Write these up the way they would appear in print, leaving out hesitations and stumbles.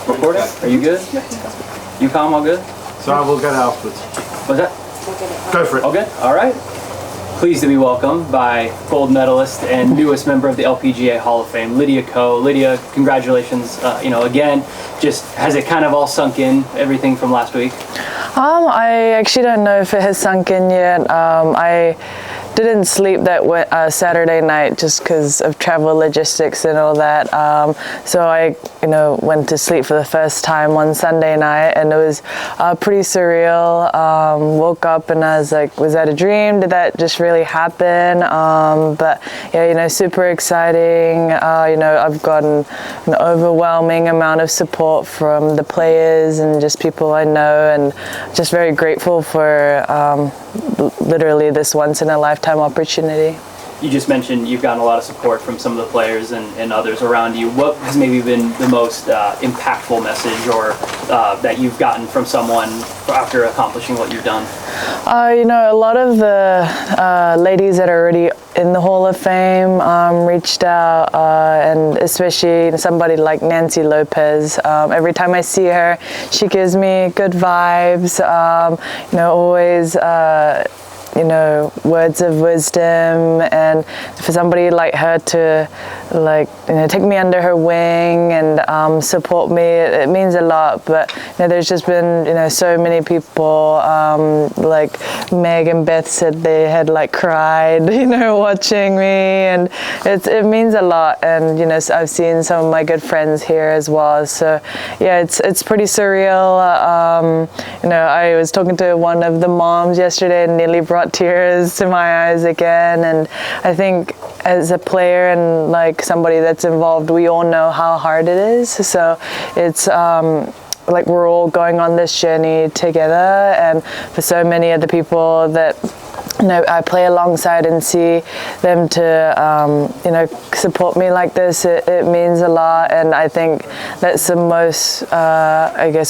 Recording? Are you good? You calm, all good? Sorry, we'll get it afterwards. What's that? Go for it. All good? All right. Pleased to be welcomed by gold medalist and newest member of the LPGA Hall of Fame, Lydia Ko. Lydia, congratulations. Again, just has it kind of all sunk in, everything from last week? I actually don't know if it has sunk in yet. I didn't sleep that Saturday night just because of travel logistics and all that. So I, went to sleep for the first time on Sunday night, and it was pretty surreal. Woke up and I was like, was that a dream? Did that just really happen? But yeah, super exciting. I've gotten an overwhelming amount of support from the players and just people I know, and just very grateful for literally this once in a lifetime opportunity. You just mentioned you've gotten a lot of support from some of the players and others around you. What has maybe been the most impactful message or that you've gotten from someone after accomplishing what you've done? A lot of the ladies that are already in the Hall of Fame reached out, and especially somebody like Nancy Lopez. Every time I see her, she gives me good vibes, always words of wisdom, and for somebody like her to take me under her wing and support me, it means a lot. But there's just been so many people, like Meg and Beth said they had cried watching me, and it means a lot. And I've seen some of my good friends here as well, so yeah, it's pretty surreal. I was talking to one of the moms yesterday and nearly brought tears to my eyes again, and I think as a player and somebody that's involved, we all know how hard it is. So it's we're all going on this journey together, and for so many of the people that I play alongside and see them to support me like this, it means a lot. And I think that's the most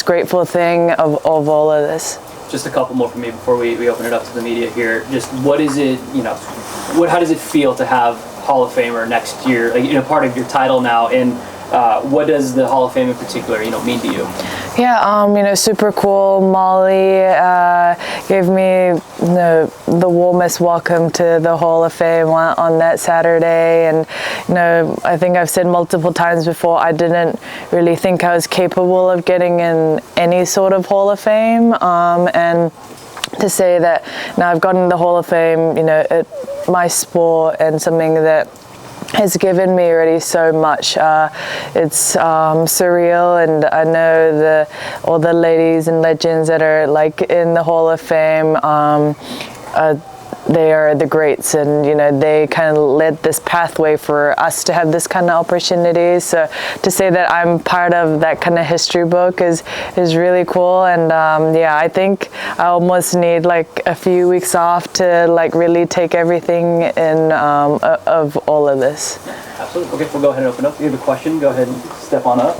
grateful thing of all of this. Just a couple more from me before we open it up to the media here. Just what is it, how does it feel to have Hall of Famer next year, part of your title now, and what does the Hall of Fame in particular, mean to you? Yeah, super cool. Molly gave me the warmest welcome to the Hall of Fame on that Saturday, and I think I've said multiple times before, I didn't really think I was capable of getting in any sort of Hall of Fame, and to say that now I've gotten the Hall of Fame, my sport, and something that has given me already so much. It's surreal, and I know all the ladies and legends that are in the Hall of Fame, they are the greats, and they kind of led this pathway for us to have this kind of opportunity. So to say that I'm part of that kind of history book is really cool. And I think I almost need a few weeks off to really take everything in of all of this. Absolutely. Okay, we'll go ahead and open up. If you have a question, go ahead and step on up.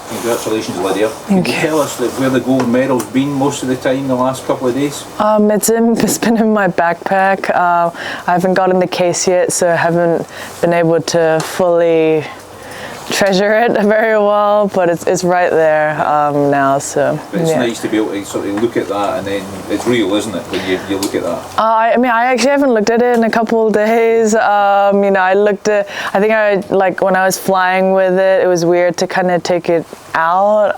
Congratulations, Lydia. Thank you. Tell us where the gold medal's been most of the time the last couple of days? It's been in my backpack. I haven't gotten the case yet, so I haven't been able to fully treasure it very well, but it's right there now. So but it's nice to be able to sort of look at that, and then it's real, isn't it, when you look at that? I actually haven't looked at it in a couple of days. I looked at, I think when I was flying with it, it was weird to kind of take it out,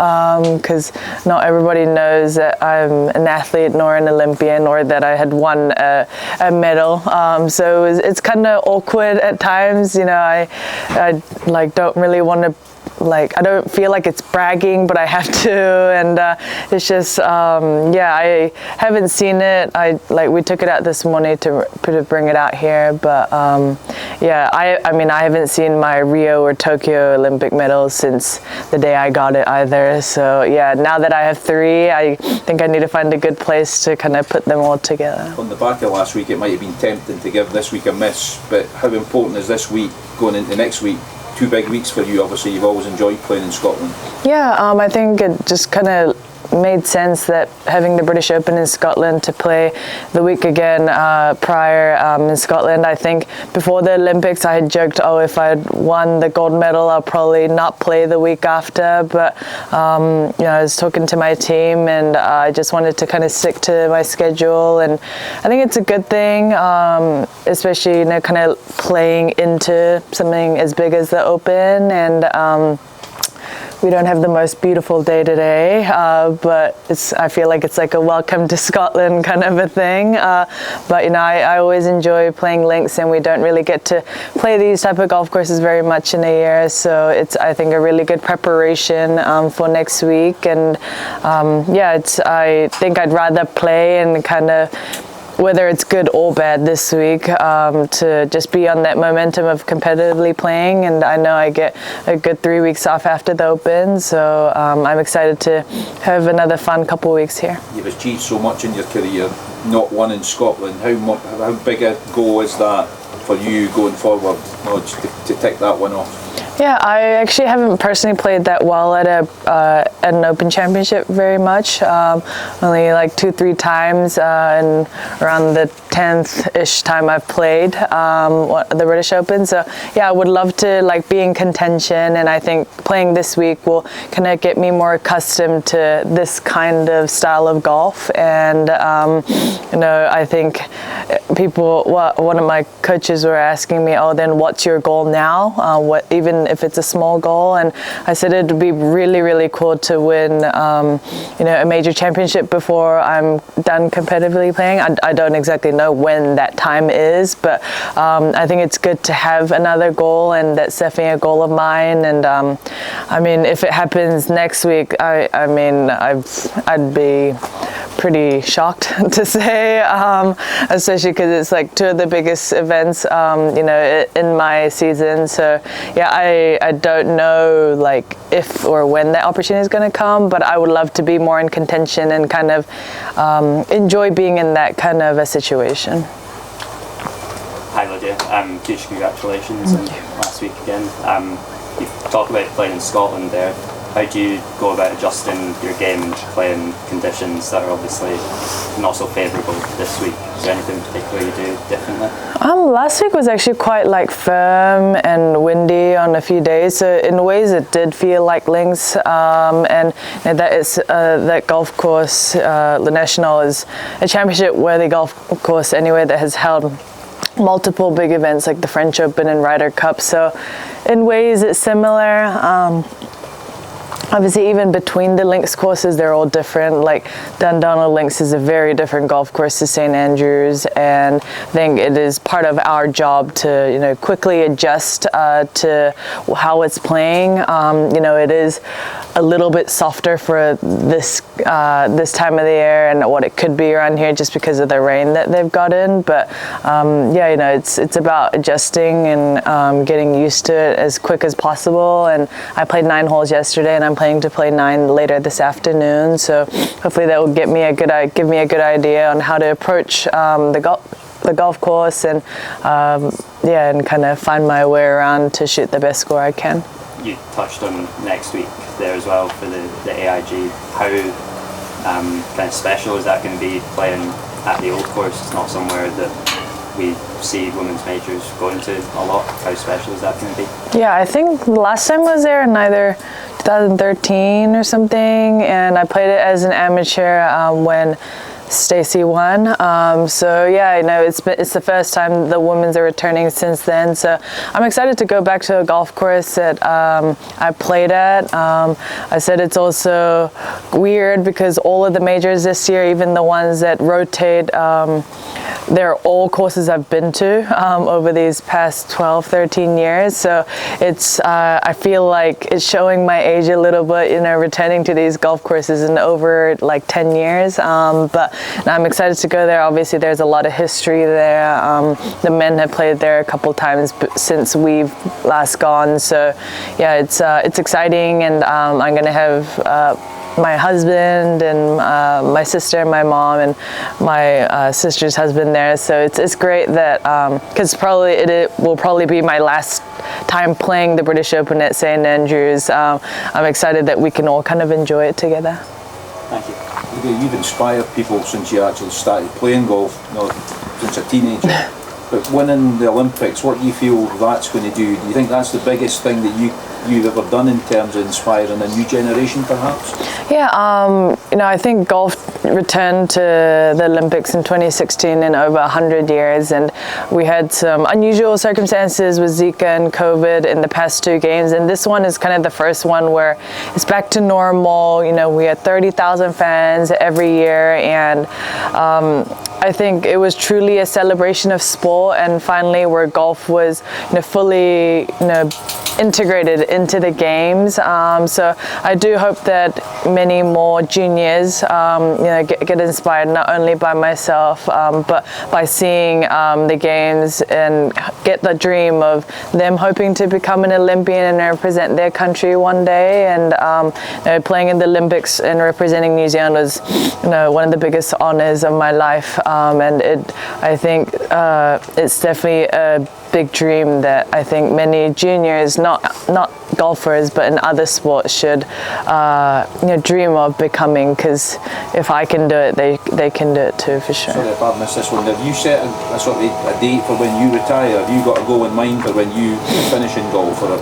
because not everybody knows that I'm an athlete nor an Olympian, or that I had won a medal. So it's kind of awkward at times. I don't really want to, I don't feel like it's bragging, but I have to, and it's just I haven't seen it. We took it out this morning to bring it out here, but I haven't seen my Rio or Tokyo Olympic medals since the day I got it either. So now that I have 3, I think I need to find a good place to kind of put them all together. On the back of last week, it might have been tempting to give this week a miss, but how important is this week going into next week? 2 big weeks for you, obviously. You've always enjoyed playing in Scotland. I think it just kind of made sense that having the British Open in Scotland to play the week again prior in Scotland. I think before the Olympics I had joked, oh, if I'd won the gold medal I'll probably not play the week after, but you know, I was talking to my team and I just wanted to kind of stick to my schedule, and I think it's a good thing, especially, you know, kind of playing into something as big as the Open. And we don't have the most beautiful day today, but I feel like it's like a welcome to Scotland kind of a thing. But you know, I always enjoy playing links, and we don't really get to play these type of golf courses very much in a year. So it's, I think, a really good preparation for next week. And yeah, I think I'd rather play and kind of, whether it's good or bad this week, to just be on that momentum of competitively playing. And I know I get a good 3 weeks off after the Open, so I'm excited to have another fun couple weeks here. You've achieved so much in your career, not one in Scotland. How big a goal is that for you going forward, to tick that one off? Yeah, I actually haven't personally played that well at an Open Championship very much. Only like 2-3 times, and around the 10th-ish time I've played the British Open. So yeah, I would love to like be in contention, and I think playing this week will kind of get me more accustomed to this kind of style of golf. And you know, I think one of my coaches were asking me, oh, then what's your goal now? Even if it's a small goal, and I said it would be really, really cool to win, you know, a major championship before I'm done competitively playing. I don't exactly know when that time is, but I think it's good to have another goal, and that's definitely a goal of mine. And I mean, if it happens next week, I mean, I'd be pretty shocked to say, especially because it's like two of the biggest events, you know, in my season. So yeah, I don't know like if or when that opportunity is going to come, but I would love to be more in contention and kind of enjoy being in that kind of a situation. Hi Lydia, huge congratulations on last week again. You talked about playing in Scotland there. How do you go about adjusting your game to play in conditions that are obviously not so favourable this week? Is there anything particular you do differently? Last week was actually quite like firm and windy on a few days, so in ways it did feel like links. And that is that golf course, the National, is a championship-worthy golf course anyway that has held multiple big events like the French Open and Ryder Cup. So in ways it's similar. Obviously, even between the links courses, they're all different. Like Dundonald Links is a very different golf course to St. Andrews, and I think it is part of our job to, you know, quickly adjust to how it's playing. You know, it is a little bit softer for this time of the year and what it could be around here, just because of the rain that they've gotten. But yeah, you know, it's about adjusting and getting used to it as quick as possible. And I played 9 holes yesterday, and I'm planning to play 9 later this afternoon, so hopefully that will give me a good idea on how to approach the golf course, and yeah, and kind of find my way around to shoot the best score I can. You touched on next week there as well for the AIG. How kind of special is that going to be playing at the old course? It's not somewhere that we see women's majors going to a lot. How special is that going to be? Yeah, I think the last time I was there in either 2013 or something, and I played it as an amateur when Stacey won. So yeah, you know, it's the first time the women's are returning since then. So I'm excited to go back to a golf course that I played at. I said it's also weird because all of the majors this year, even the ones that rotate, they're all courses I've been to over these past 12, 13 years. So it's, I feel like it's showing my age a little bit, you know, returning to these golf courses in over like 10 years. But I'm excited to go there. Obviously, there's a lot of history there. The men have played there a couple times since we've last gone. So yeah, it's exciting, and I'm going to have my husband and my sister and my mom and my sister's husband there. So it's great that because it will probably be my last time playing the British Open at St. Andrews. I'm excited that we can all kind of enjoy it together. Thank you. You've inspired people since you actually started playing golf, since a teenager. But winning the Olympics, what do you feel that's going to do? Do you think that's the biggest thing that you've ever done in terms of inspiring a new generation, perhaps? Yeah, I think golf returned to the Olympics in 2016 in over 100 years, and we had some unusual circumstances with Zika and COVID in the past 2 games, and this one is kind of the first one where it's back to normal. We had 30,000 fans every year, and I think it was truly a celebration of sport, and finally where golf was fully integrated into the games. So I do hope that many more juniors get inspired not only by myself but by seeing the games and get the dream of them hoping to become an Olympian and represent their country one day. And playing in the Olympics and representing New Zealand was one of the biggest honors of my life, and I think it's definitely a big dream that I think many juniors, not golfers but in other sports, should dream of becoming, because if I can do it, they can do it too, for sure. Sorry if I've missed this one. Have you set a sort of a date for when you retire? Have you got a goal in mind for when you finish in golf? Or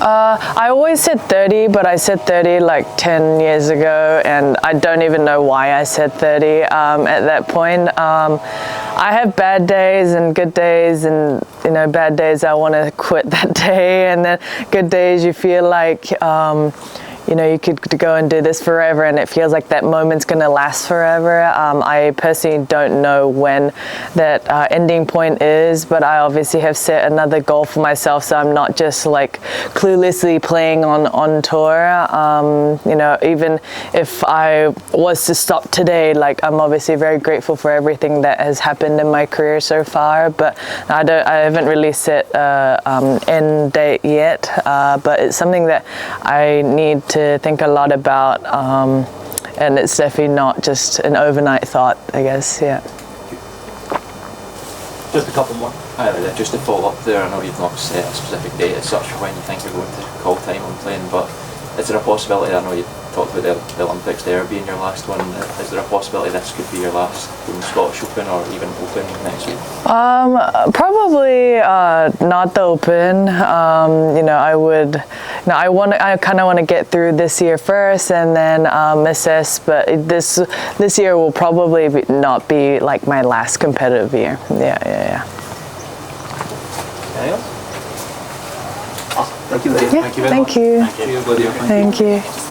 I always said 30, but I said 30 like 10 years ago, and I don't even know why I said 30 at that point. I have bad days and good days, and bad days I want to quit that day, and then good days you feel like you could go and do this forever, and it feels like that moment's going to last forever. I personally don't know when that ending point is, but I obviously have set another goal for myself, so I'm not just like cluelessly playing on tour. Even if I was to stop today, like I'm obviously very grateful for everything that has happened in my career so far, but I haven't really set an end date yet, but it's something that I need to think a lot about, and it's definitely not just an overnight thought, I guess. Yeah. Just a couple more. Just to follow up there, I know you've not set a specific date as such for when you think you're going to call time on playing, but is there a possibility, I know you talked about the Olympics there being your last one, is there a possibility this could be your last Scottish Open or even Open next week? Probably not the Open. I kind of want to get through this year first and then assess, but this year will probably not be like my last competitive year. Yeah. Anything else? Awesome. Thank you, Lydia. Yeah, Thank you very thank much. you. Thank you, Lydia. Thank you.